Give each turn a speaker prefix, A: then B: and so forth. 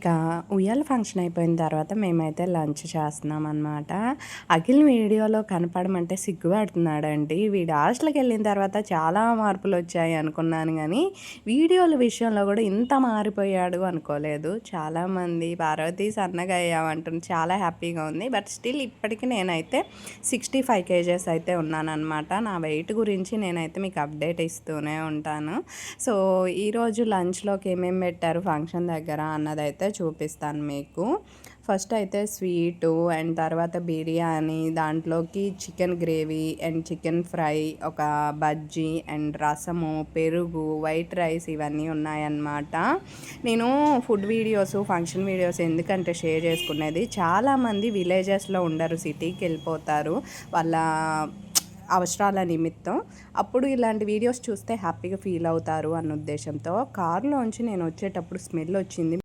A: ఇక ఉయ్యాల ఫంక్షన్ అయిపోయిన తర్వాత మేమైతే లంచ్ చేస్తున్నాం అనమాట. అఖిల్ వీడియోలో కనపడమంటే సిగ్గుపడుతున్నాడండి. వీడు హాస్టల్‌కి వెళ్ళిన తర్వాత చాలా మార్పులు వచ్చాయి అనుకున్నాను గానీ, వీడియోల విషయంలో కూడా ఇంత మారిపోయాడు అనుకోలేదు. చాలామంది పార్వతి సన్నగా అయ్యావంటుంది. చాలా హ్యాపీగా ఉంది. బట్ స్టిల్ ఇప్పటికి నేనైతే 65 కేజెస్ అయితే ఉన్నానన్నమాట. నా వెయిట్ గురించి నేనైతే మీకు అప్డేట్ ఇస్తూనే ఉంటాను. సో, ఈరోజు లంచ్‌లోకి ఏమేమి పెట్టారు ఫంక్షన్ దగ్గర అన్నదైతే చూపిస్తాను మీకు. ఫస్ట్ అయితే స్వీటు అండ్ తర్వాత బిర్యానీ, దాంట్లోకి chicken gravy and chicken fry, ఒక బజ్జీ అండ్ రసము, పెరుగు, వైట్ రైస్ ఇవన్నీ ఉన్నాయన్నమాట. నేను ఫుడ్ వీడియోస్, ఫంక్షన్ వీడియోస్ ఎందుకంటే షేర్ చేసుకునేది, చాలామంది విలేజెస్లో ఉండరు, సిటీకి వెళ్ళిపోతారు వాళ్ళ అవసరాల నిమిత్తం. అప్పుడు ఇలాంటి వీడియోస్ చూస్తే హ్యాపీగా ఫీల్ అవుతారు అన్న ఉద్దేశంతో కారులోంచి నేను వచ్చేటప్పుడు స్మెల్ వచ్చింది.